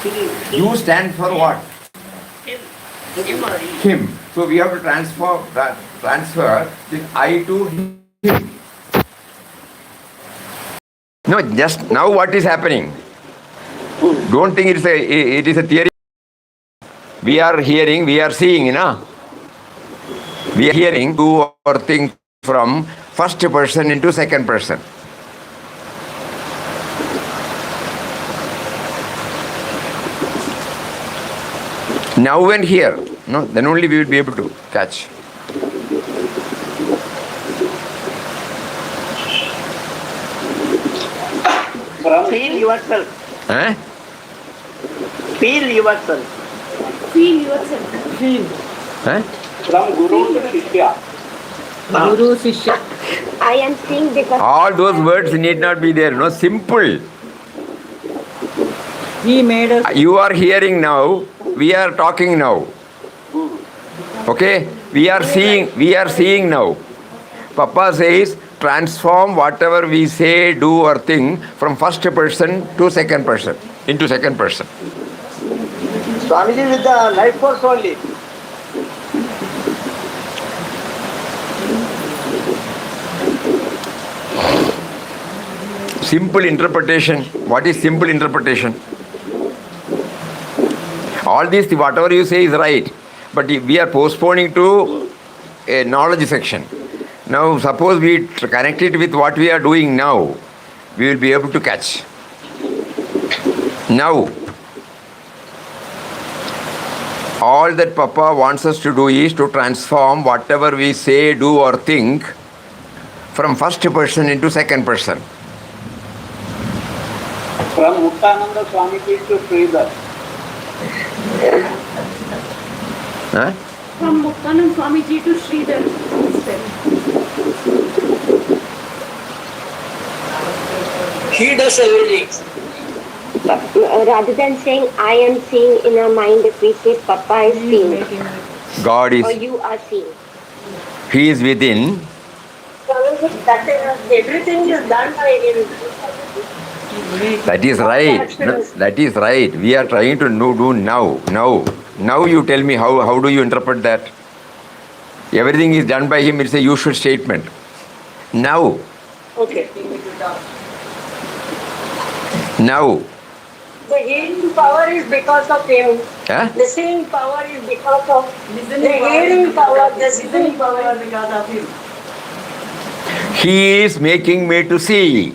You stand for what? Him. Him or he. Him. So we have to transfer this I to him. No, just now what is happening? Don't think it is a theory. We are hearing, we are seeing, you know. We are hearing, do or think from first person into second person. Now and here, no, then only we will be able to catch. Feel yourself. Eh? Feel yourself. Feel yourself. Feel. Eh? From Guru to Shishya. Guru Sishya. I am seeing because All those words need not be there. No, simple. He made us. You are hearing now. We are talking now. Okay? We are seeing now. Papa says, transform whatever we say, do or think from first person to second person, into second person. Swamiji with the life force only. Simple interpretation. What is simple interpretation? All this, whatever you say is right. But we are postponing to a knowledge section. Now, suppose we connect it with what we are doing now, we will be able to catch. Now, all that Papa wants us to do is to transform whatever we say, do or think from first person into second person. From Muktananda Swamiji to Sridhar. Huh? From Muktanand Swamiji to Sridhar. He does everything. rather than saying I am seeing in our mind, if we say Papa is seeing God is, or you are seeing. He is within. Everything is done by him. That is right. No, that is right. We are trying to do now. Now you tell me how do you interpret that? Everything is done by him. It's a usual statement. Now. Okay. Now. The healing power is because of him. Huh? The seeing power is because of the hearing power. The listening power is because of him. He is making me to see.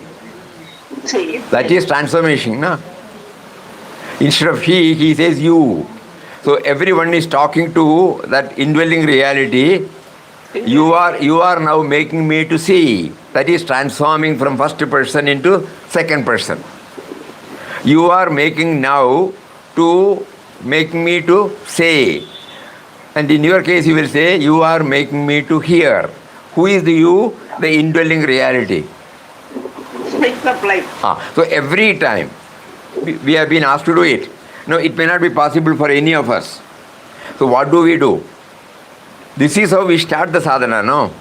See. That is transformation. No? Instead of he says you. So everyone is talking to that indwelling reality. You are now making me to see. That is transforming from first person into second person. You are making now to making me to say. And in your case you will say, you are making me to hear. Who is the you? The indwelling reality. Mix of life. So every time we have been asked to do it. No, it may not be possible for any of us. So what do? This is how we start the sadhana, no?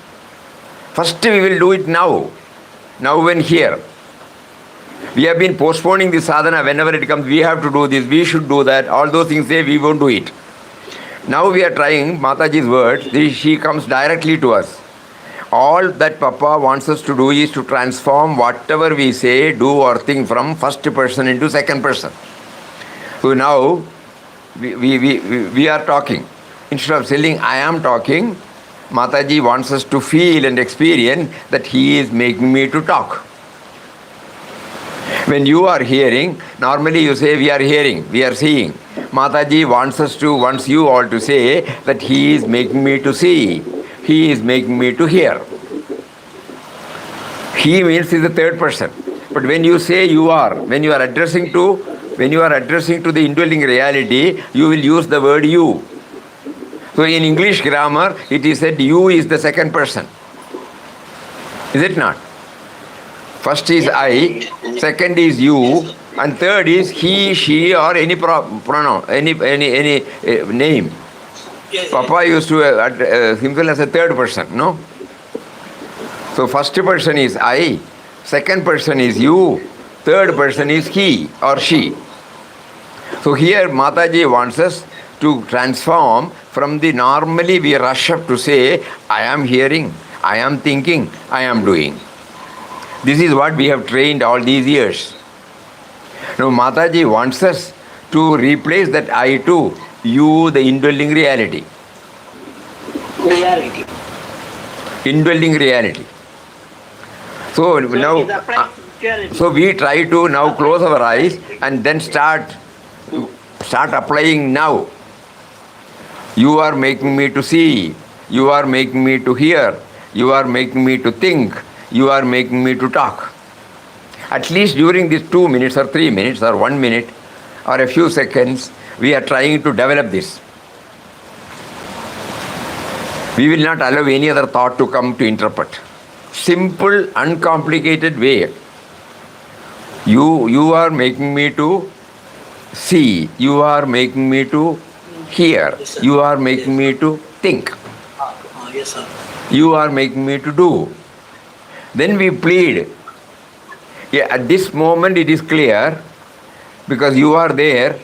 First we will do it now. Now and here. We have been postponing this sadhana. Whenever it comes, we have to do this, we should do that. All those things say we won't do it. Now we are trying Mataji's words. She comes directly to us. All that Papa wants us to do is to transform whatever we say, do or think from first person into second person. So now we are talking. Instead of saying I am talking, Mataji wants us to feel and experience that he is making me to talk. When you are hearing, normally you say we are hearing, we are seeing. Mataji wants you all to say that he is making me to see. He is making me to hear. He means is the third person. But when you say you are, when you are addressing to the indwelling reality, you will use the word you. So in English grammar, it is said you is the second person. Is it not? First is I, second is you, and third is he, she, or any pronoun, any name. Papa used to himself as a third person, no? So first person is I, second person is you, third person is he or she. So here Mataji wants us to transform from the normally we rush up to say, I am hearing, I am thinking, I am doing. This is what we have trained all these years. Now Mataji wants us to replace that I to you, the indwelling reality. Reality. Indwelling reality. So now, it applies to reality. so we try to now close our eyes and then start applying now. You are making me to see, you are making me to hear, you are making me to think, you are making me to talk. At least during these 2 minutes or 3 minutes or 1 minute or a few seconds, we are trying to develop this. We will not allow any other thought to come to interpret. Simple, uncomplicated way. You are making me to see, you are making me to hear, Yes, sir. you are making me to think, Yes, sir. you are making me to do. Then we plead. Yeah, at this moment it is clear because you are there.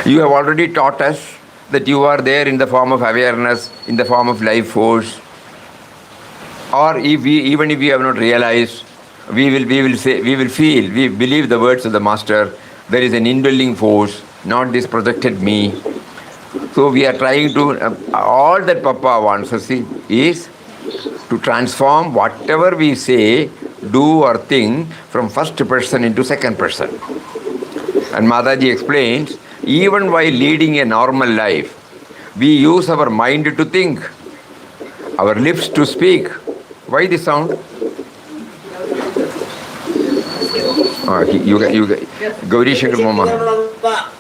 You have already taught us that you are there in the form of awareness, in the form of life force. Or even if we have not realized, we will feel, we believe the words of the Master, there is an indwelling force, not this projected me. So we are trying to, all that Papa wants us is to transform whatever we say, do or think from first person into second person. And Mataji explains, even while leading a normal life, we use our mind to think, our lips to speak. Why this sound? Gauri Shankar Mama.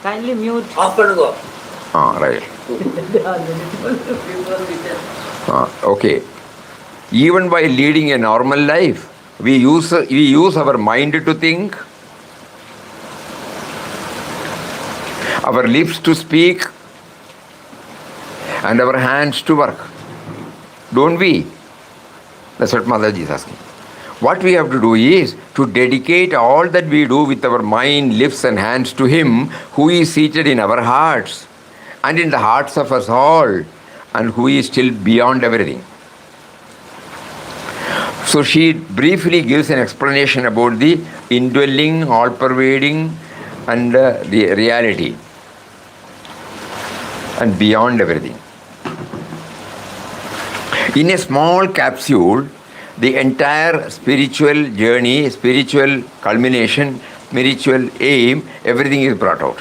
Kindly mute. Off பண்ணுங்க. Right. Okay. Even by leading a normal life, we use our mind to think, our lips to speak, and our hands to work. Don't we? That's what Mataji is asking. What we have to do is to dedicate all that we do with our mind, lips, and hands to Him who is seated in our hearts and in the hearts of us all, and who is still beyond everything. So she briefly gives an explanation about the indwelling, all-pervading, and the reality, and beyond everything. In a small capsule, the entire spiritual journey, spiritual culmination, spiritual aim, everything is brought out.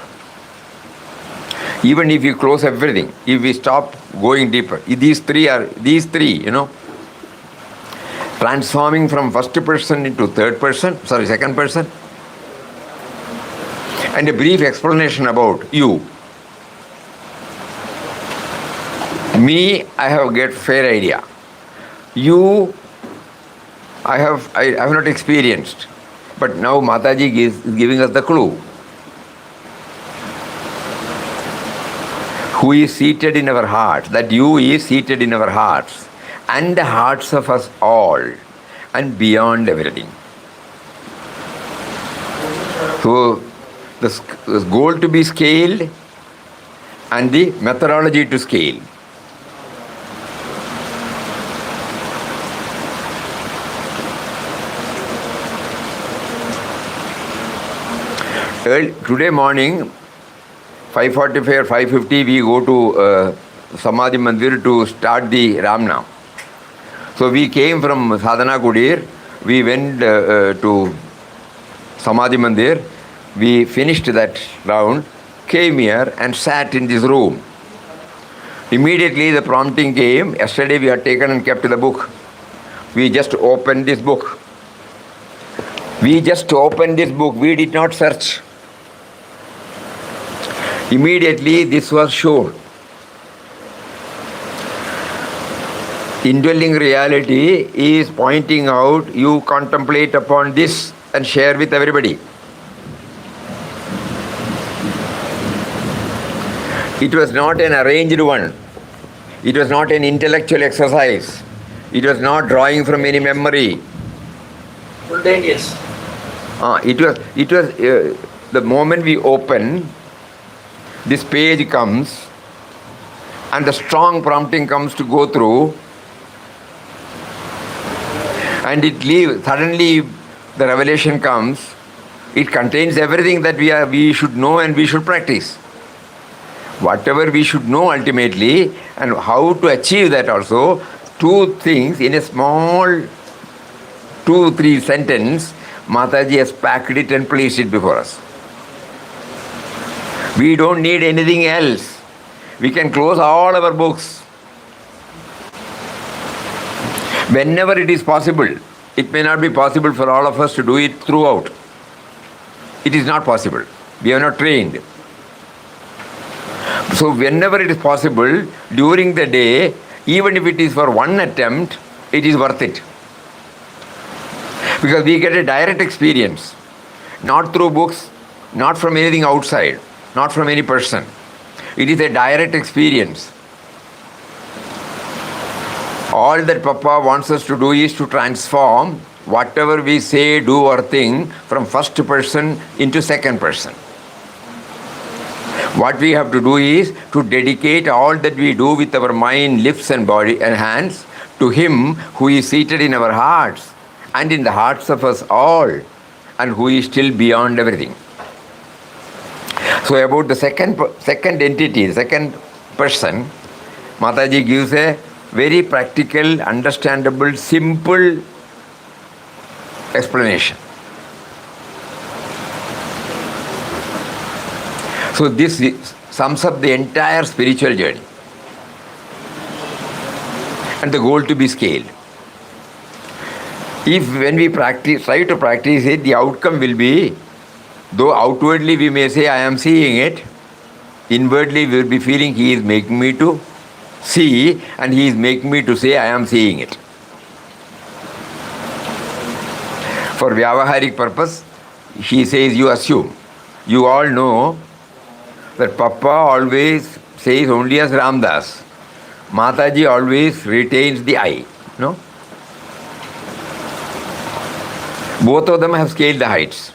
Even if you close everything, if we stop going deeper, these three, transforming from first person into second person, and a brief explanation about you. Me, I have get fair idea. You, I have not experienced. But now Mataji is giving us the clue. Who is seated in our hearts, that you is seated in our hearts and the hearts of us all and beyond everything. So the goal to be scaled and the methodology to scale. Today morning, 5:45 or 5:50, we go to Samadhi Mandir to start the Ramnam. So we came from Sadhana Kudir, we went to Samadhi Mandir, we finished that round, came here and sat in this room. Immediately the prompting came. Yesterday we had taken and kept the book. We just opened this book. We did not search. Immediately this was shown. Indwelling reality is pointing out, you contemplate upon this and share with everybody. It was not an arranged one. It was not an intellectual exercise. It was not drawing from any memory. Spontaneous. It was the moment we open, this page comes and the strong prompting comes to go through, and it leaves. Suddenly the revelation comes. It contains everything that we should know and we should practice. Whatever we should know ultimately, and how to achieve that also, two things in a small 2-3 sentence, Mataji has packed it and placed it before us. We don't need anything else. We can close all our books. Whenever it is possible. It may not be possible for all of us to do it throughout. It is not possible. We are not trained. So whenever it is possible, during the day, even if it is for one attempt, it is worth it. Because we get a direct experience, not through books, not from anything outside, not from any person. It is a direct experience. All that Papa wants us to do is to transform whatever we say, do or think from first person into second person. What we have to do is to dedicate all that we do with our mind, lips and body and hands to Him who is seated in our hearts and in the hearts of us all, and who is still beyond everything. So about the second entity, second person, Mataji gives a very practical, understandable, simple explanation. So this sums up the entire spiritual journey and the goal to be scaled. If when we try to practice it, the outcome will be, though outwardly we may say I am seeing it, inwardly we will be feeling He is making me to see and He is making me to say I am seeing it. For Vyavaharik purpose, he says you assume. You all know that Papa always says only as Ramdas. Mataji always retains the I. No? Both of them have scaled the heights.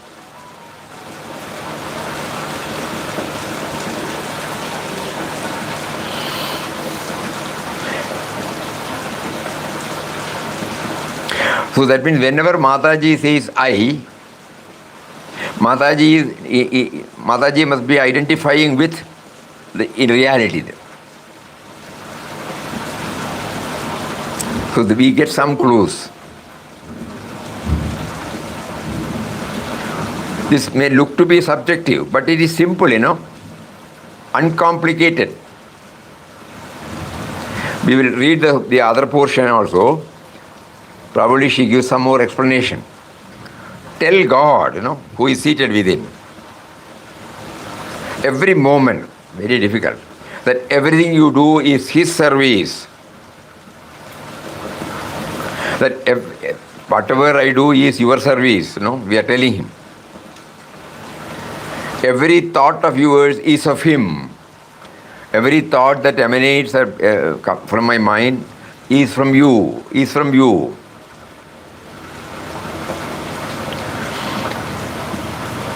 So that means whenever Mataji says I, Mataji must be identifying with in reality. So that we get some clues. This may look to be subjective, but it is simple, uncomplicated. We will read the other portion also. Probably she gives some more explanation. Tell God, who is seated within. Every moment, very difficult, that everything you do is His service. That whatever I do is your service, we are telling Him. Every thought of yours is of Him. Every thought that emanates from my mind is from you,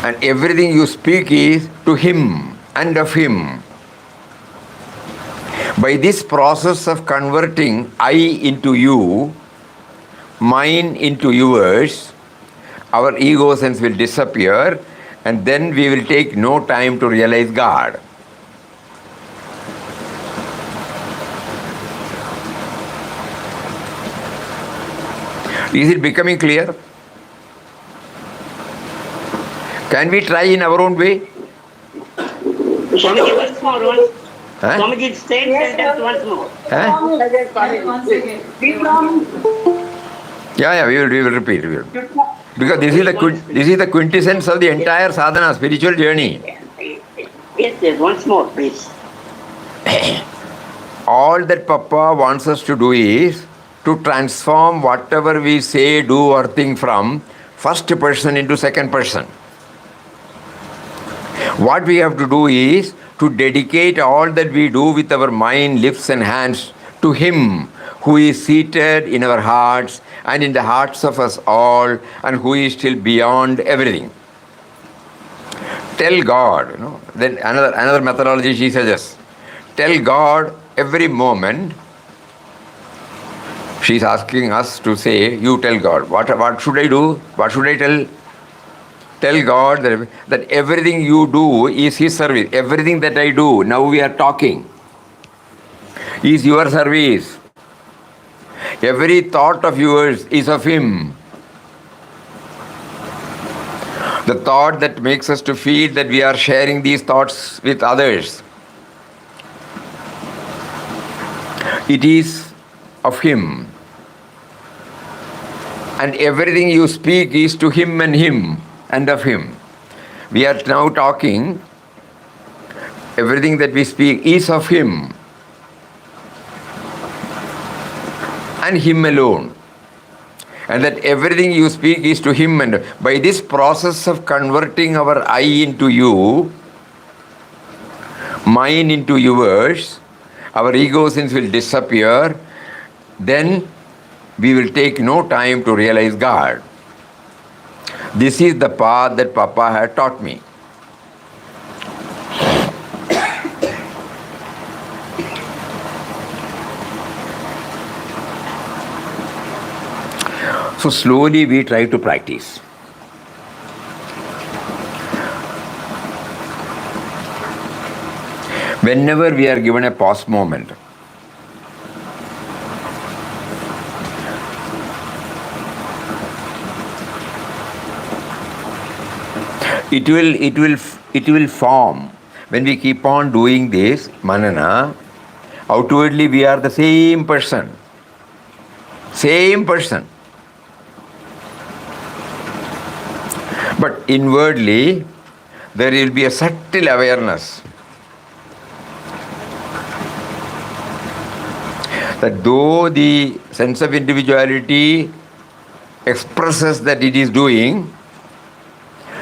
And everything you speak is to Him and of Him. By this process of converting I into you, mine into yours, our ego sense will disappear, and then we will take no time to realize God. Is it becoming clear? Can we try in our own way? Swamiji, once more. Huh? Swamiji, same sentence once more. Huh? Yeah, we will repeat. Because this is the quintessence of the entire sadhana, spiritual journey. Yes, once more, please. All that Papa wants us to do is to transform whatever we say, do or think from first person into second person. What we have to do is to dedicate all that we do with our mind, lips and hands to Him who is seated in our hearts and in the hearts of us all, and who is still beyond everything. Tell God, Then another methodology she suggests. Tell God every moment. She's asking us to say, you tell God. What should I do? What should I tell? Tell God that everything you do is His service. Everything that I do, now we are talking, is your service. Every thought of yours is of Him. The thought that makes us to feel that we are sharing these thoughts with others, it is of Him. And everything you speak is to Him and of Him. We are now talking, everything that we speak is of Him and Him alone. And that everything you speak is to Him. And by this process of converting our I into you, mine into yours, our ego sins will disappear. Then we will take no time to realize God. This is the path that Papa had taught me. So slowly we try to practice. Whenever we are given a pause moment, it will form. When we keep on doing this manana, outwardly we are the same person. Same person. But inwardly, there will be a subtle awareness that though the sense of individuality expresses that it is doing,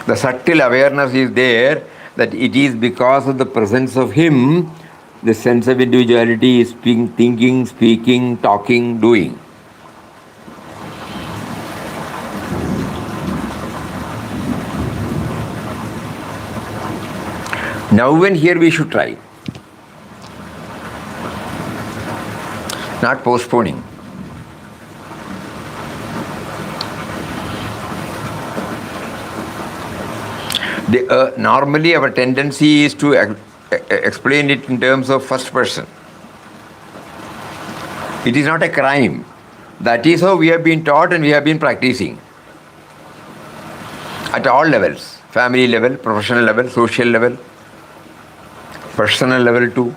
the subtle awareness is there that it is because of the presence of Him, the sense of individuality is thinking, speaking, talking, doing. Now when here we should try, not postponing. Normally our tendency is to explain it in terms of first person. It is not a crime. That is how we have been taught and we have been practicing. At all levels, family level, professional level, social level, personal level too.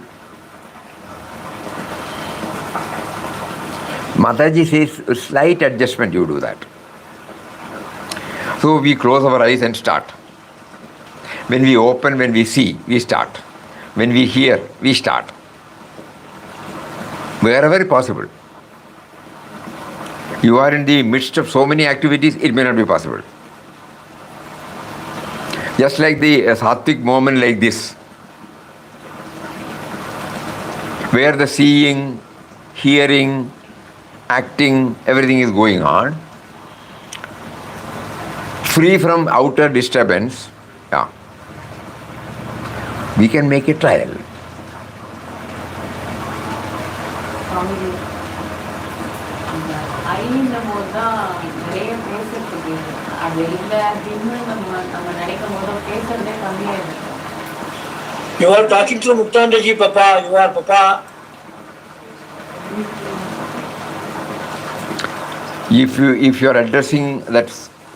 Mataji says, a slight adjustment you do that. So we close our eyes and start. When we open, when we see, we start. When we hear, we start. Wherever possible. You are in the midst of so many activities, it may not be possible. Just like the sattvic moment like this, where the seeing, hearing, acting, everything is going on, free from outer disturbance, we can make a trial. You are talking to Muktandaji, Papa. You are Papa. If you are addressing that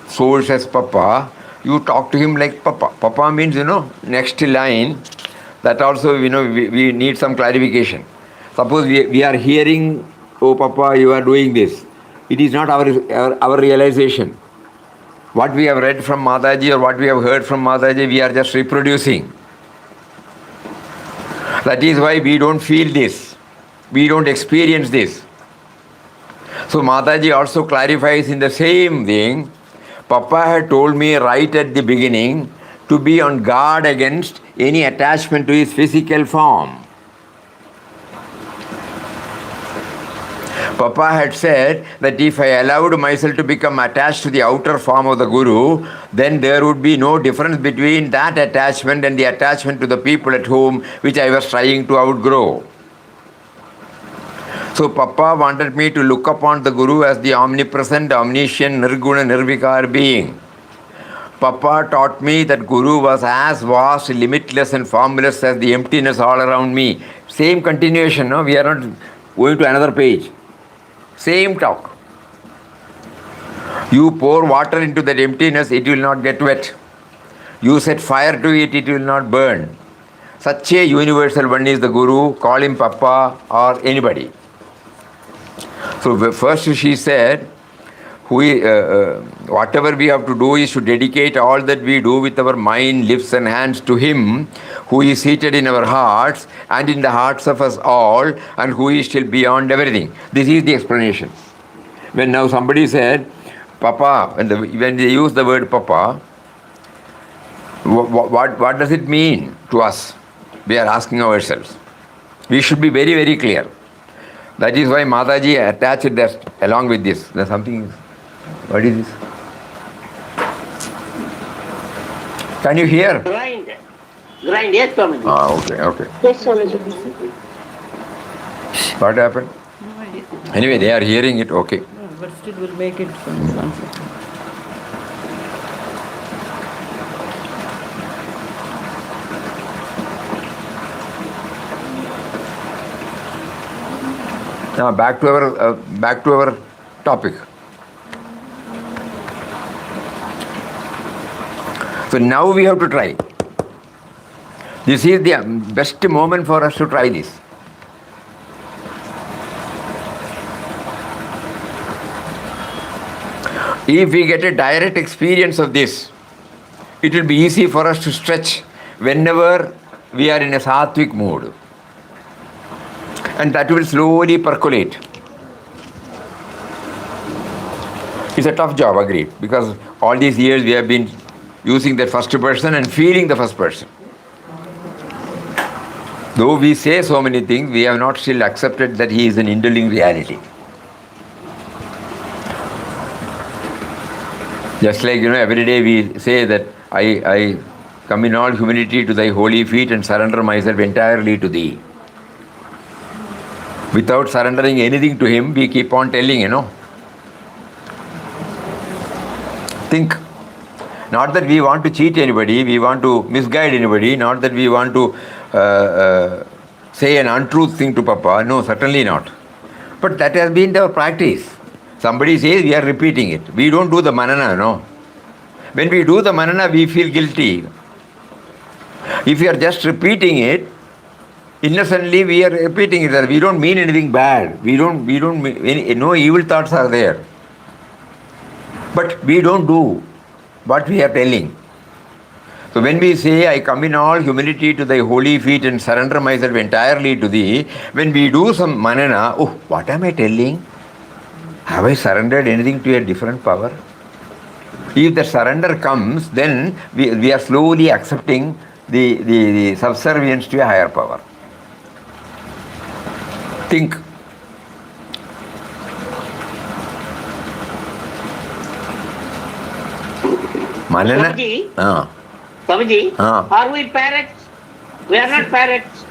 source as Papa, you talk to him like Papa. Papa means, next line, that also, we need some clarification. Suppose we are hearing, oh Papa, you are doing this. It is not our realization. What we have read from Mataji or what we have heard from Mataji, we are just reproducing. That is why we don't feel this. We don't experience this. So Mataji also clarifies in the same thing. Papa had told me right at the beginning to be on guard against any attachment to his physical form. Papa had said that if I allowed myself to become attached to the outer form of the Guru, then there would be no difference between that attachment and the attachment to the people at home, which I was trying to outgrow. So Papa wanted me to look upon the Guru as the omnipresent, omniscient, nirguna, nirvikar being. Papa taught me that Guru was as vast, limitless and formless as the emptiness all around me. Same continuation, no? We are not going to another page. Same talk. You pour water into that emptiness, it will not get wet. You set fire to it, it will not burn. Such a universal one is the Guru, call him Papa or anybody. So first she said, whatever we have to do is to dedicate all that we do with our mind, lips and hands to Him who is seated in our hearts and in the hearts of us all and who is still beyond everything. This is the explanation. When now somebody said, Papa, when they use the word Papa, what does it mean to us? We are asking ourselves. We should be very, very clear. That is why Mataji attached that along with this. There's something. What is this? Can you hear? Grind, yes, Swamiji. Okay. Yes, Swamiji. What happened? No idea. Anyway, they are hearing it, okay. No, but still we'll make it from one second. Now back to our topic. So now we have to try. This is the best moment for us to try this. If we get a direct experience of this, it will be easy for us to stretch whenever we are in a sattvic mood. And that will slowly percolate. It's a tough job, agreed, because all these years we have been using that first person and feeling the first person. Though we say so many things, we have not still accepted that he is an indwelling reality. Just like, every day we say that I come in all humility to thy holy feet and surrender myself entirely to thee. Without surrendering anything to him, we keep on telling, Think. Not that we want to cheat anybody, we want to misguide anybody, not that we want to say an untruth thing to Papa. No, certainly not. But that has been our practice. Somebody says we are repeating it. We don't do the manana, no. When we do the manana, we feel guilty. If we are just repeating it, innocently we are repeating it. We don't mean anything bad. No evil thoughts are there. But we don't do what we are telling. So when we say, I come in all humility to thy holy feet and surrender myself entirely to thee, when we do some manana, what am I telling? Have I surrendered anything to a different power? If the surrender comes, then we are slowly accepting the subservience to a higher power. Think. Manana? Swamiji, are we parrots? We are not parrots.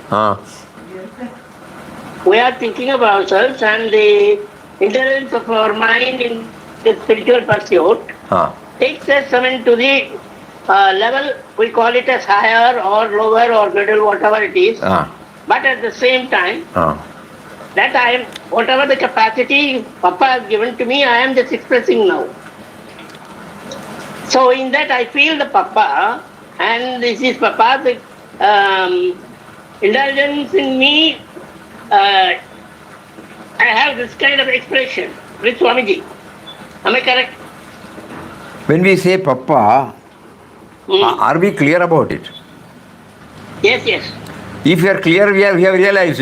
We are thinking of ourselves and the intelligence of our mind in the spiritual pursuit takes us to the level, we call it as higher or lower or middle, whatever it is. But at the same time, that I am, whatever the capacity Papa has given to me, I am just expressing now. So in that I feel the Papa, and this is Papa's indulgence in me. I have this kind of expression with Swamiji. Am I correct? When we say Papa, are we clear about it? Yes, yes. If we are clear, we have realized,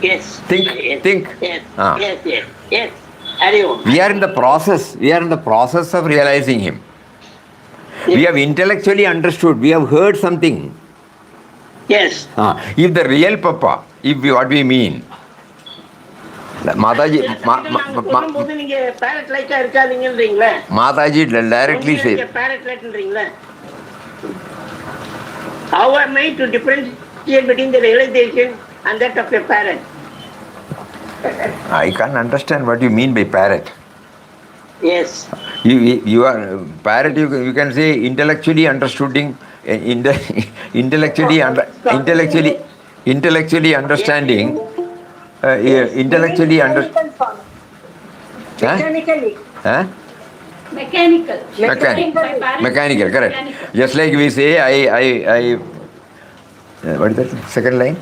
Yes. Think. Yes. Yes. Ariyo. We are in the process of realizing him. Yes. We have intellectually understood, we have heard something. Yes. If the real Papa, what we mean, Mataji, சொல்லும்போது நீங்க parrot லைட்டா இருக்காதீங்கன்றீங்களே. Mataji directly says. Parrot லைட்ன்றீங்களே. How am I to differentiate between the realization and that of a parrot? I can't understand what you mean by parrot. Yes. You are parrot. You can say intellectually understanding, intellectually understanding, intellectually under. Mechanically. Huh? Mechanical. Mechanical, correct. Just like we say, I what is that second line?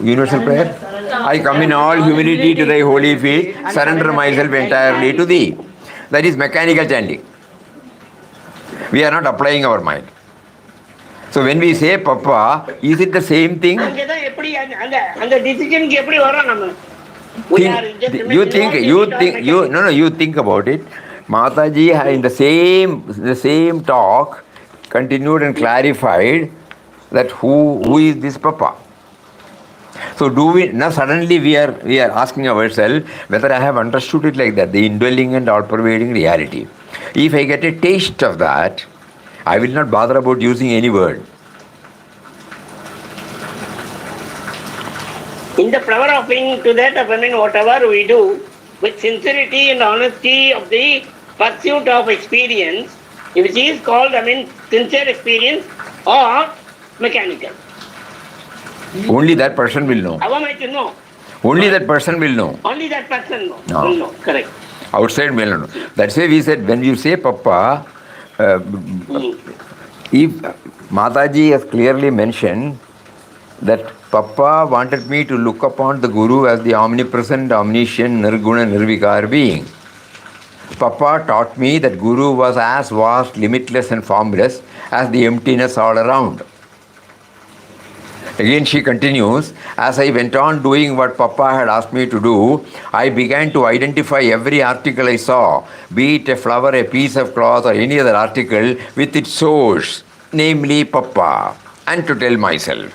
Universal prayer. I come in all humility to thy holy feet, surrender myself entirely to thee. That is mechanical chanting. We are not applying our mind. So when we say Papa, is it the same thing? அங்கதான் எப்படி அந்த டிசிஷனுக்கு எப்படி வரோம் நம்ம? You think about it. Mataji in the same talk continued and clarified that who is this Papa. So do we now suddenly we are asking ourselves whether I have understood it like that, the indwelling and all-pervading reality. If I get a taste of that, I will not bother about using any word. In the flower offering to that of whatever we do with sincerity and honesty of the pursuit of experience, which is called sincere experience or mechanical. Only that person will know. How am I to know? Only that person will know. Only that person No. will know. Correct. Outside will not know. That's why we said when you say Papa, if Mataji has clearly mentioned that Papa wanted me to look upon the Guru as the omnipresent, omniscient, nirguna, nirvikar being. Papa taught me that Guru was as vast, limitless and formless as the emptiness all around. Again she continues, as I went on doing what Papa had asked me to do, I began to identify every article I saw, be it a flower, a piece of cloth or any other article, with its source, namely Papa, and to tell myself,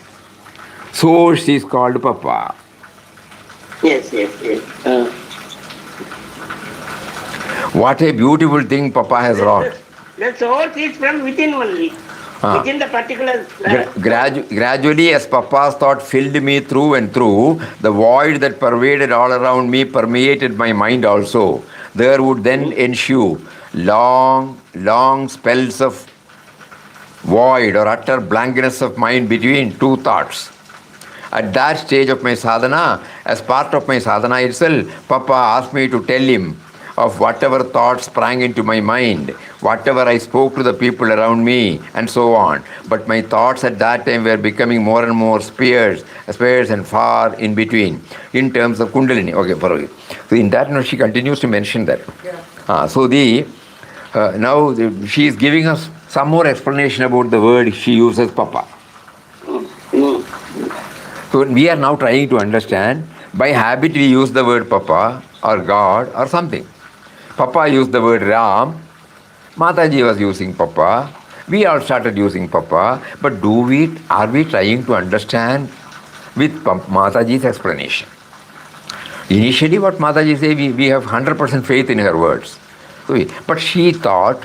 source is called Papa. Yes. What a beautiful thing Papa has wrought. The source is from within only. Within the particular... Gradually, as Papa's thought filled me through and through, the void that pervaded all around me permeated my mind also. There would then ensue long spells of void or utter blankness of mind between two thoughts. At that stage of my sadhana, as part of my sadhana itself, Papa asked me to tell him of whatever thoughts sprang into my mind, whatever I spoke to the people around me, and so on. But my thoughts at that time were becoming more and more spears and far in between, in terms of Kundalini. Okay, Parvati. So in that note, she continues to mention that. So now she is giving us some more explanation about the word she uses, Papa. So we are now trying to understand. By habit we use the word Papa or God or something. Papa used the word Ram. Mataji was using Papa. We all started using Papa. But are we trying to understand with Mataji's explanation? Initially what Mataji said, we have 100% faith in her words. But she thought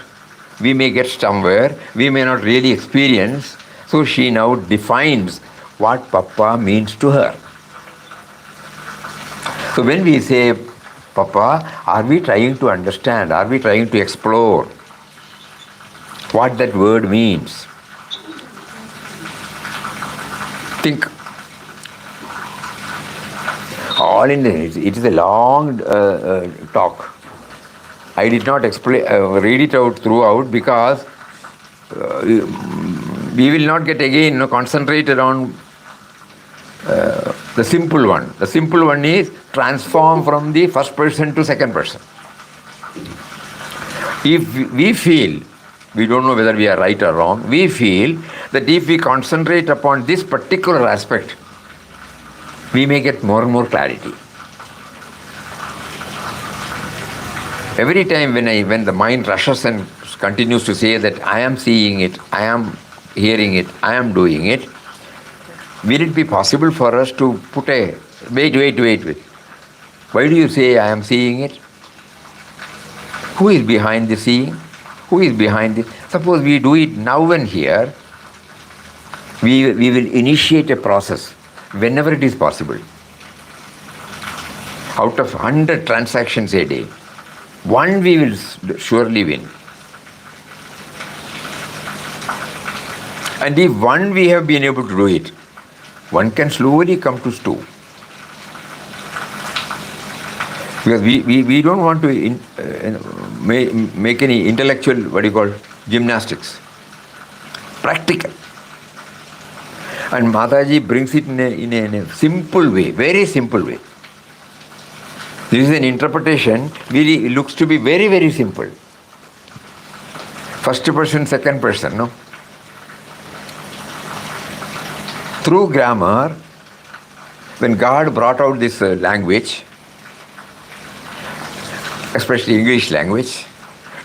we may get somewhere, we may not really experience. So she now defines what Papa means to her. So when we say Papa, are we trying to understand? Are we trying to explore what that word means? Think. It is a long talk. I did not read it out throughout because we will not get again concentrated on the simple one. The simple one is transform from the first person to second person. If we feel, we don't know whether we are right or wrong, we feel that if we concentrate upon this particular aspect, we may get more and more clarity. Every time when the mind rushes and continues to say that I am seeing it, I am hearing it, I am doing it, will it be possible for us to put wait. Why do you say I am seeing it? Who is behind the seeing? Who is behind this? Suppose we do it now and here, we will initiate a process whenever it is possible. Out of 100 transactions a day, one we will surely win. And if one we have been able to do it, one can slowly come to 2. Because we don't want to make any intellectual, gymnastics. Practical. And Mataji brings it in a simple way, very simple way. This is an interpretation, really it looks to be very, very simple. First person, second person, no? Through grammar, when God brought out this language, especially English language,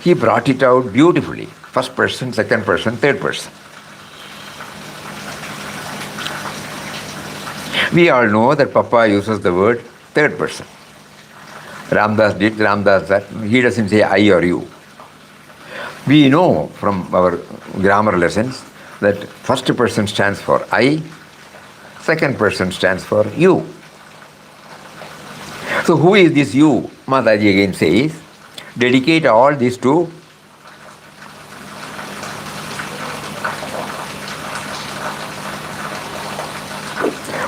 He brought it out beautifully. First person, second person, third person. We all know that Papa uses the word third person. Ramdas did, Ramdas that. He doesn't say I or you. We know from our grammar lessons that first person stands for I, second person stands for you. So who is this you? Mataji again says, dedicate all this to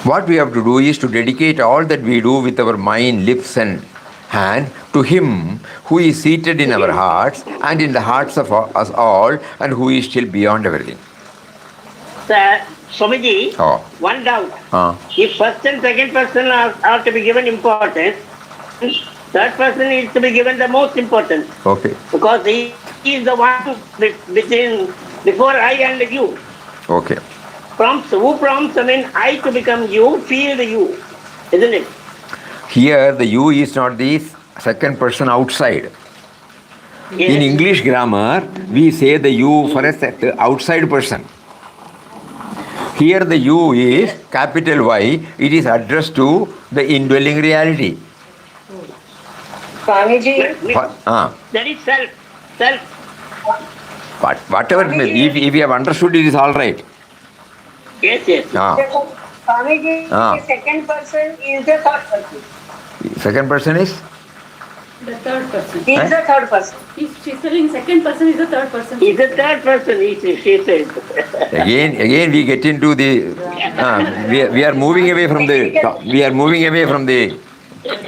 what we have to do is to dedicate all that we do with our mind, lips and hand to Him who is seated in our hearts and in the hearts of us all and who is still beyond everything. Sir, Swamiji, one doubt. If first and second person are to be given importance, third person is to be given the most importance. Okay. Because he is the one between before I and you. Okay. Who prompts, I to become you, feel the you, isn't it? Here the you is not the second person outside. Yes. In English grammar, we say the you for a outside person. Here the you is capital Y, it is addressed to the indwelling reality. Swamiji, That is self. Self. But whatever, if you have understood it is all right. Yes, yes. Swamiji, the second person is the third person. Second person is? The third person. He is the third person. She's telling second person is the third person. He's the third person, she says. Again we get into the we are moving away from the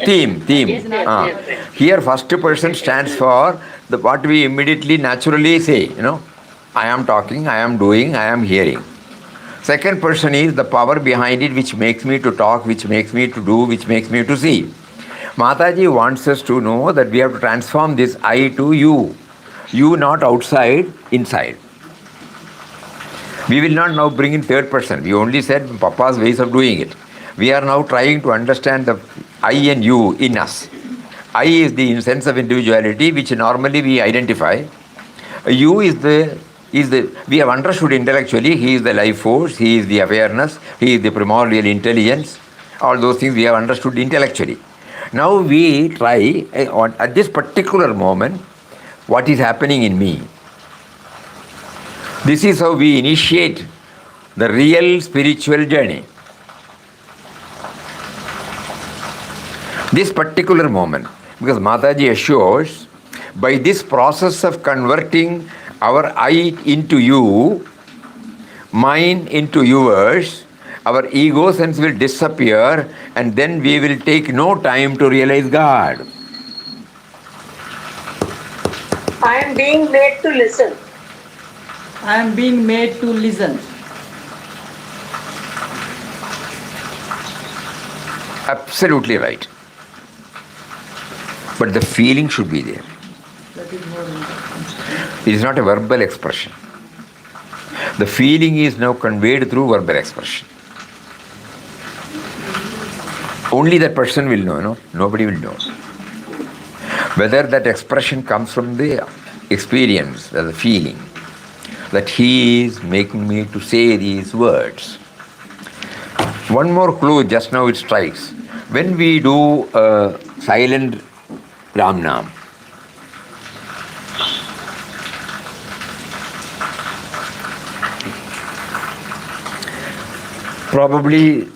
theme. Here first person stands for what we immediately naturally say, I am talking, I am doing, I am hearing. Second person is the power behind it which makes me to talk, which makes me to do, which makes me to see. Mataji wants us to know that we have to transform this I to you. You not outside, inside. We will not now bring in third person. We only said Papa's ways of doing it. We are now trying to understand the I and you in us. I is the sense of individuality which normally we identify. You is we have understood intellectually, he is the life force, he is the awareness, he is the primordial intelligence. All those things we have understood intellectually. Now we try, at this particular moment, what is happening in me. This is how we initiate the real spiritual journey. This particular moment, because Mataji assures, by this process of converting our I into you, mine into yours, our ego sense will disappear and then we will take no time to realize God. I am being made to listen. I am being made to listen. Absolutely right. But the feeling should be there. That is more important. It is not a verbal expression. The feeling is now conveyed through verbal expression. Only that person will know, no? Nobody will know. Whether that expression comes from the experience, the feeling, that he is making me to say these words. One more clue, just now it strikes. When we do silent Ram Nam. Probably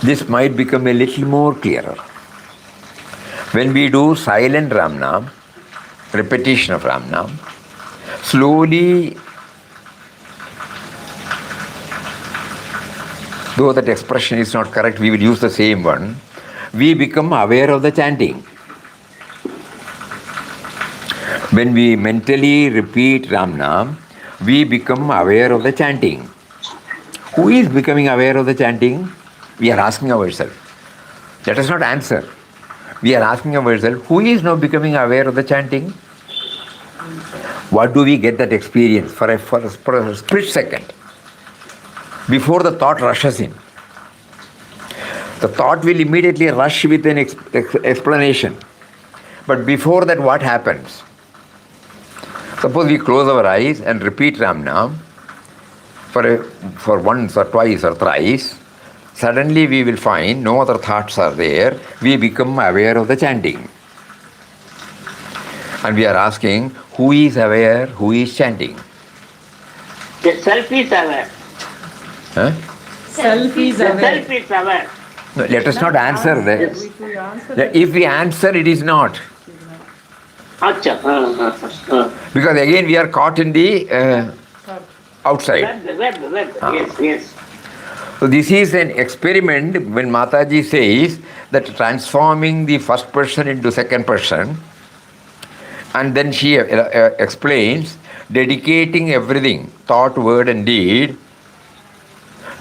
this might become a little more clearer. When we do silent Ram Nam, repetition of Ram Nam, slowly, though that expression is not correct, we will use the same one, we become aware of the chanting. When we mentally repeat Ram Nam, we become aware of the chanting. Who is becoming aware of the chanting? We are asking ourselves. Let us not answer. We are asking ourselves, who is now becoming aware of the chanting? What do we get that experience for a split second? Before the thought rushes in. The thought will immediately rush with an explanation. But before that, what happens? Suppose we close our eyes and repeat Ram Nam for once or twice or thrice. Suddenly we will find no other thoughts are there. We become aware of the chanting. And we are asking, who is aware, who is chanting? The self is aware. Huh? Self is The aware. self is aware. No, let us not answer that. If we answer If we answer, it is not. Acha. Because again we are caught in the outside. Web. Yes. So this is an experiment when Mataji says that transforming the first person into second person, and then she explains dedicating everything, thought, word and deed,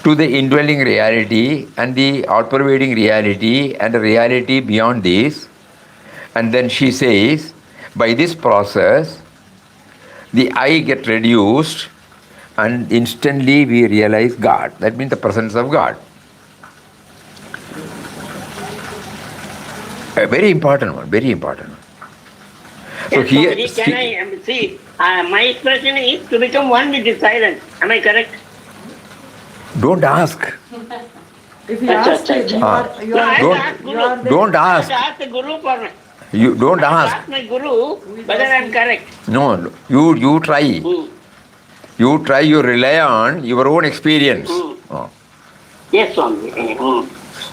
to the indwelling reality and the all-pervading reality and the reality beyond this. And then she says, by this process, the I get reduced and instantly we realize God. That means the presence of God. A very important one, very important one. So here, Can I see? My expression is to become one with the silence. Am I correct? don't ask. if you ask, you are Don't ask. I ask the Guru for me. You don't I ask. ask my Guru whether I am correct. No, you try. You try, you rely on your own experience. Oh. Yes, Swami.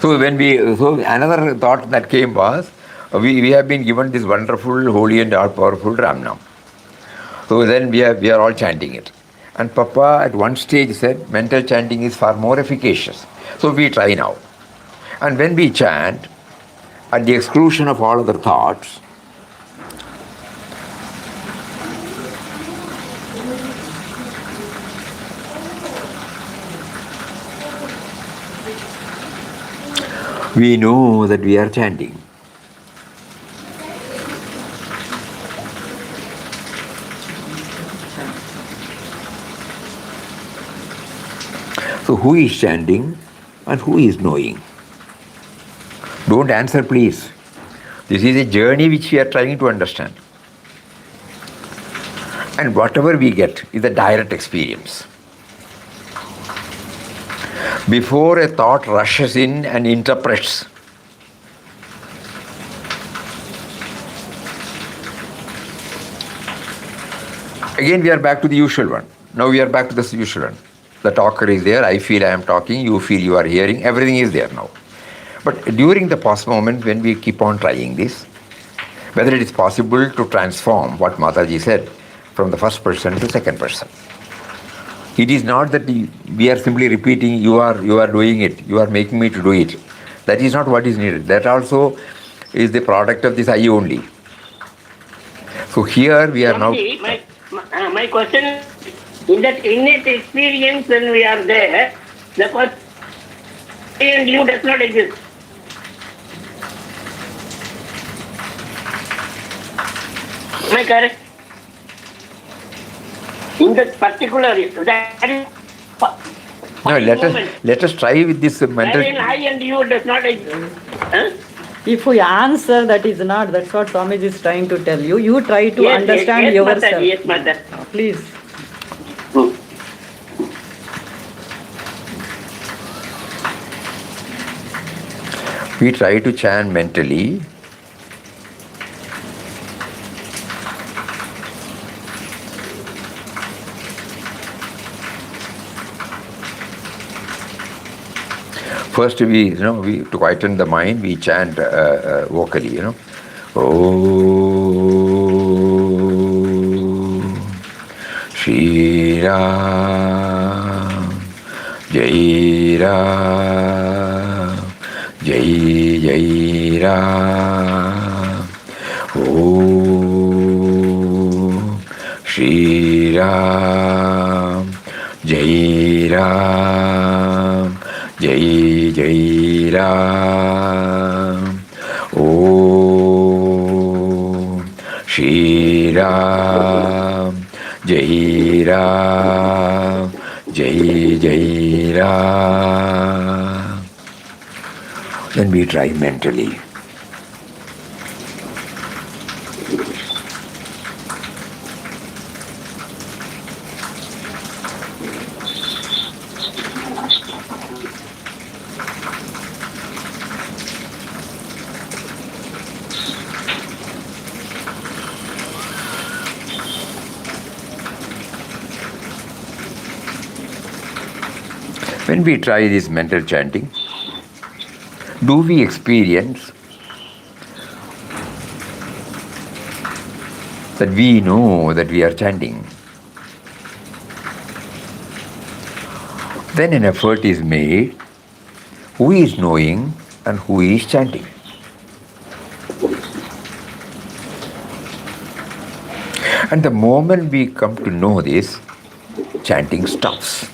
So so another thought that came was, we have been given this wonderful, holy and all-powerful Ram Nam. So then we are all chanting it. And Papa at one stage said, mental chanting is far more efficacious. So we try now. And when we chant, at the exclusion of all other thoughts, we know that we are chanting. So who is chanting and who is knowing? Don't answer, please. This is a journey which we are trying to understand. And whatever we get is a direct experience. Before a thought rushes in and interprets, again we are back to the usual one. Now we are back to this usual one. The talker is there, I feel I am talking, you feel you are hearing, everything is there now. But during the pause moment, when we keep on trying this, whether it is possible to transform what Mataji said from the first person to second person. It is not that we are simply repeating, you are doing it, you are making me to do it. That is not what is needed. That also is the product of this I only. So here we are now... My question is, in that innate experience when we are there, the first I and you does not exist. Am I correct? In that particular, that is No, let us try with this mental... wherein I and you does not exist. Huh? If we answer, that is not. That's what Swamiji is trying to tell you. You try to understand yourself. Mataji, yes, Mother. Please. we try to chant mentally, first we to quieten the mind, we chant vocally, Oh Shri Ram, Jai Ram, Jai Jai Ram. Oh Shri Ram, Jai Ram, Jai Jai Ram. Oh Shri Ram, Jai Ram, Jai Jai Ram. Then we try mentally. When we try this mental chanting, do we experience that we know that we are chanting? Then an effort is made, who is knowing and who is chanting. And the moment we come to know this, chanting stops.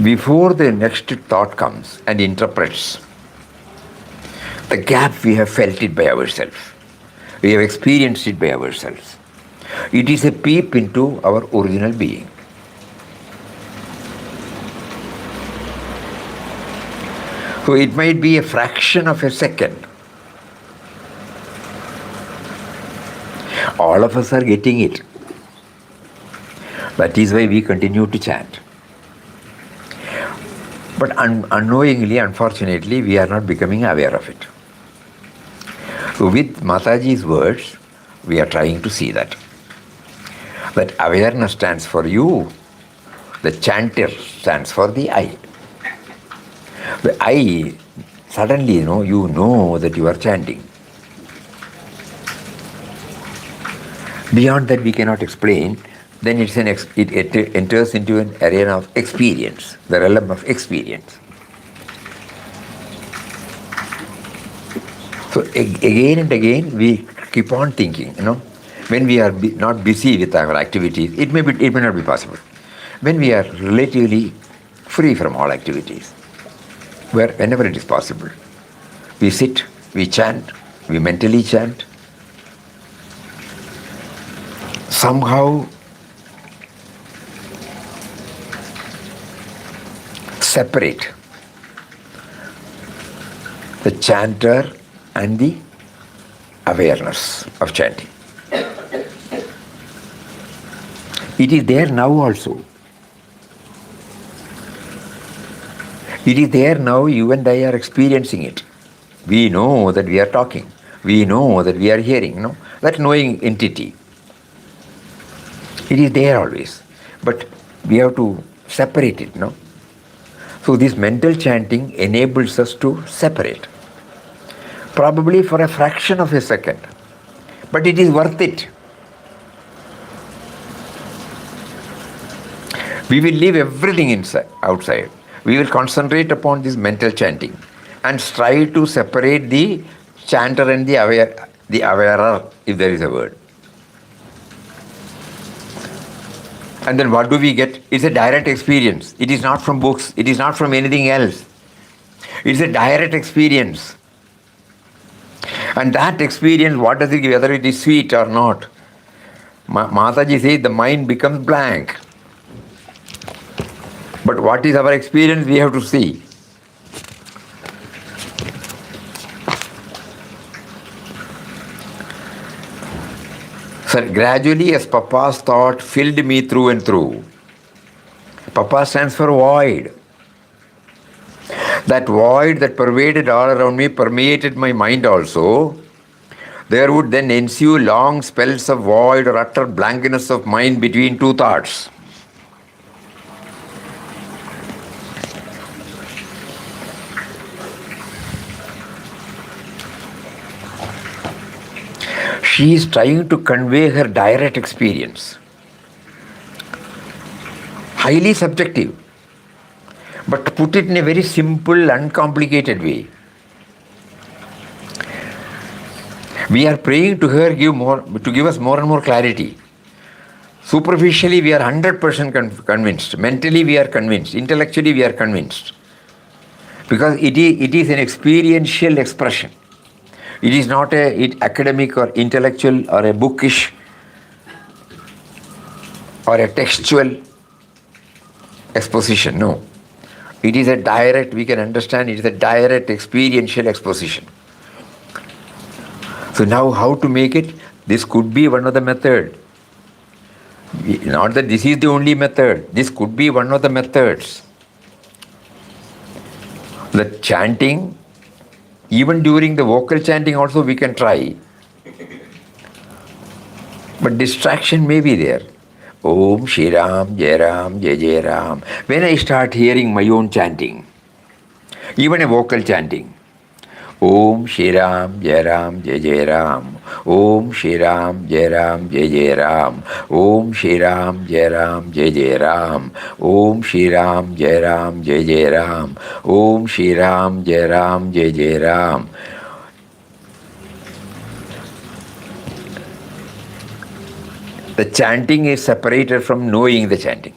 Before the next thought comes and interprets, the gap we have felt it by ourselves. We have experienced it by ourselves. It is a peep into our original being. So it might be a fraction of a second. All of us are getting it. That is why we continue to chant. But unknowingly, unfortunately, we are not becoming aware of it. So with Mataji's words, we are trying to see that. That awareness stands for you. The chanter stands for the I. The I, suddenly, you know that you are chanting. Beyond that, we cannot explain. Then it enters into an arena of experience, the realm of experience. So again and again we keep on thinking, when we are not busy with our activities, it may not be possible. When we are relatively free from all activities, whenever it is possible, we sit, we chant, we mentally chant. Somehow separate the chanter and the awareness of chanting. It is there now also. It is there now, you and I are experiencing it. We know that we are talking. We know that we are hearing, that knowing entity. It is there always. But we have to separate it, So this mental chanting enables us to separate. Probably for a fraction of a second. But it is worth it. We will leave everything outside. We will concentrate upon this mental chanting and strive to separate the chanter and the awarer, if there is a word. And then what do we get? It's a direct experience. It is not from books. It is not from anything else. It's a direct experience. And that experience, what does it give? Whether it is sweet or not. Mataji says the mind becomes blank. But what is our experience? We have to see. So gradually, as Papa's thought filled me through and through, Papa stands for void. That void that pervaded all around me permeated my mind also. There would then ensue long spells of void or utter blankness of mind between two thoughts. She is trying to convey her direct experience. Highly subjective, but put it in a very simple, uncomplicated way. We are praying to her to give us more and more clarity. Superficially, we are 100% convinced. Mentally, we are convinced. Intellectually, we are convinced. Because it is an experiential expression. It is not an academic or intellectual or a bookish or a textual exposition. No. It is a direct, we can understand, it is a direct experiential exposition. So now how to make it? This could be one of the methods. Not that this is the only method. This could be one of the methods. The chanting, even during the vocal chanting also we can try. But distraction may be there. Om Shri Ram, Jai Ram, Jai Jai Ram. When I start hearing my own chanting, even a vocal chanting, Om Shri Ram, Jai Ram, Jai Jai Ram. Om Shri Ram, Jai Ram, Jai Jai Ram. Om Shri Ram, Jai Ram, Jai Jai Ram. Om Shri Ram, Jai Ram, Jai Jai Ram. Om Shri Ram, Jai Ram, Jai Jai Ram. The chanting is separated from knowing the chanting.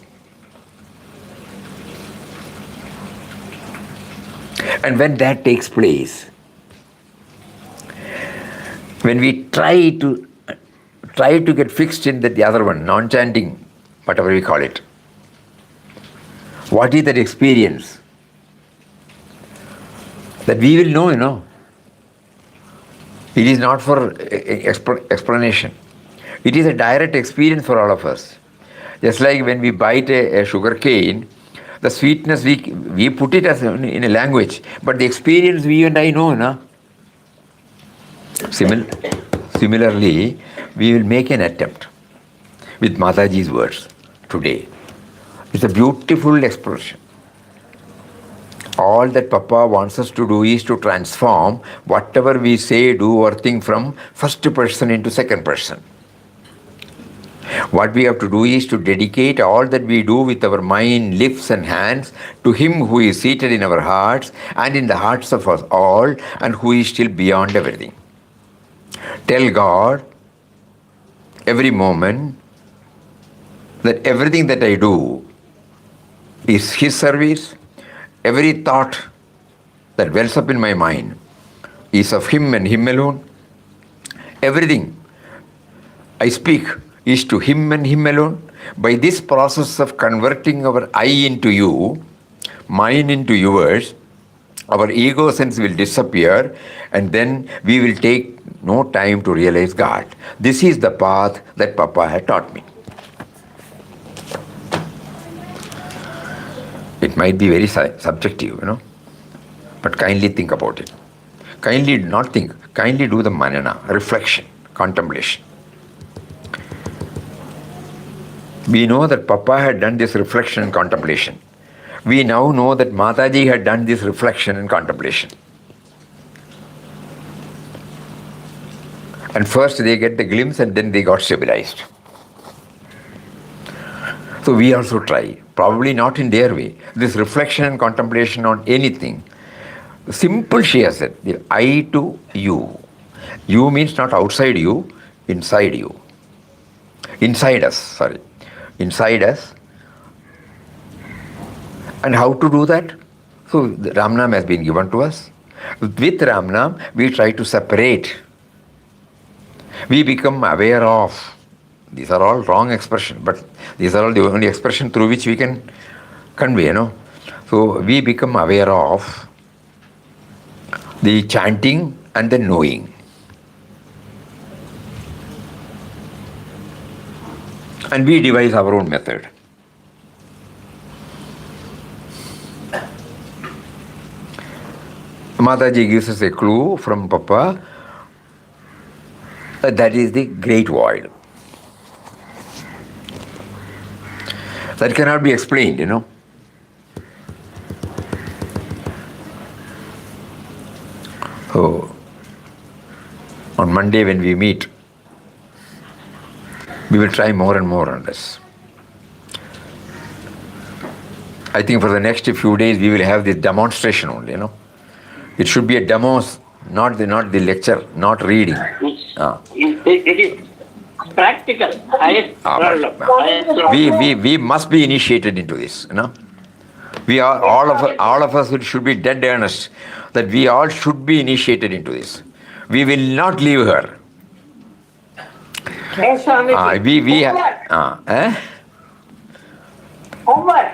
And when that takes place, when we try to get fixed in the other one, non-chanting, whatever we call it, what is that experience? That we will know, It is not for explanation. It is a direct experience for all of us. Just like when we bite a sugar cane, the sweetness, we put it as in a language, but the experience we and I know. Similarly, we will make an attempt with Mataji's words today. It's a beautiful expression. All that Papa wants us to do is to transform whatever we say, do or think from first person into second person. What we have to do is to dedicate all that we do with our mind, lips and hands to Him who is seated in our hearts and in the hearts of us all and who is still beyond everything. Tell God every moment that everything that I do is His service. Every thought that wells up in my mind is of Him and Him alone. Everything I speak is to Him and Him alone. By this process of converting our I into you, mine into yours, our ego sense will disappear and then we will take no time to realize God. This is the path that Papa had taught me. It might be very subjective, but kindly think about it. Kindly not think, kindly do the manana, reflection, contemplation. We know that Papa had done this reflection and contemplation. We now know that Mataji had done this reflection and contemplation. And first they get the glimpse and then they got stabilized. So we also try, probably not in their way. This reflection and contemplation on anything. Simple, she has said, the I to you. You means not outside you, inside you. Inside us. And how to do that? So the Ramnam has been given to us. With Ramnam, we try to separate. We become aware of. These are all wrong expressions, but these are all the only expression through which we can convey, So we become aware of the chanting and the knowing. And we devise our own method. Mataji gives us a clue from Papa. That is the great void. That cannot be explained, you know. So, on Monday when we meet, we will try more and more on this. I think for the next few days we will have this demonstration only, you know. It should be a demos, not the lecture, not reading. It is practical. We must be initiated into this, you know. We are all of us should be dead earnest that we all should be initiated into this. We will not leave her. Yes, Swamiji. Homework.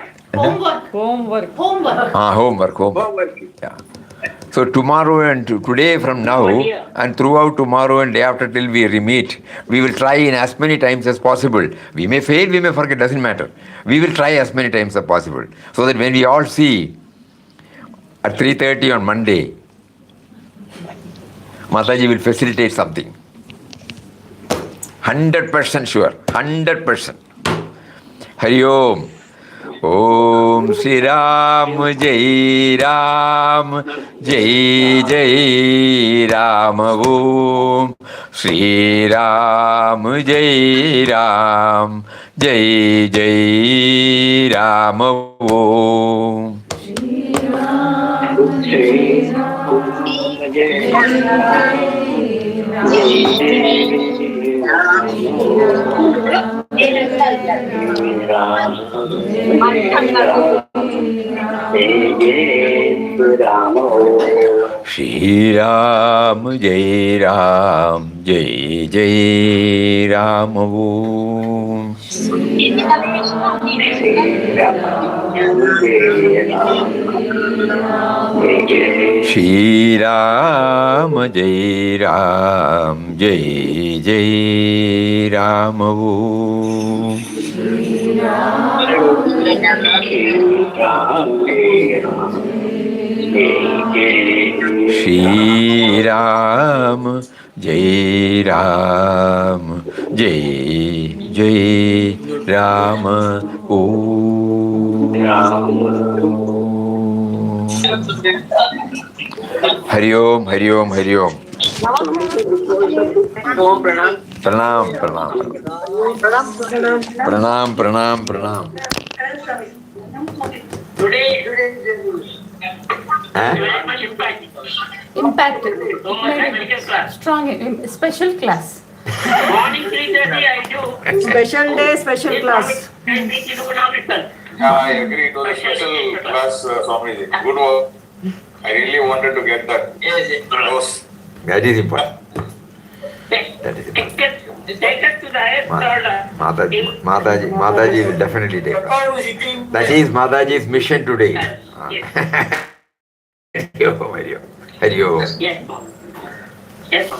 Homework. Yeah. So tomorrow and today from now and throughout tomorrow and day after till we meet, we will try in as many times as possible. We may fail, we may forget, doesn't matter. We will try as many times as possible. So that when we all see at 3:30 on Monday, Mataji will facilitate something. 100% sure. 100%. Hari Om. Om Shri Ram Jai Ram Jai Jai Ram Om Shri Ram Jai Ram Jai Jai Ram Om Shri Ram Jai Ram Jai Jai Ram Om Shri Ram Jai Ram Jai Jai Ram Om Shri Ram Jai Ram Jai Jai Ram Om Hari Om, Hari Om, Hari Om. Pranam, pranam. Pranam, pranam, pranam. Today, Very much impact. Impact. Special class. Strong. Special class. Morning 3:30 I do. Special day, special class. I agree. It was a special class, Swamiji. Good work. I really wanted to get that. Yes. That is important. That is important. Take us to the highest order. Mataji will definitely take us. That is Mataji's mission today. Yes. Hari Om, Hari Om. Hari Om. Yes. Yes.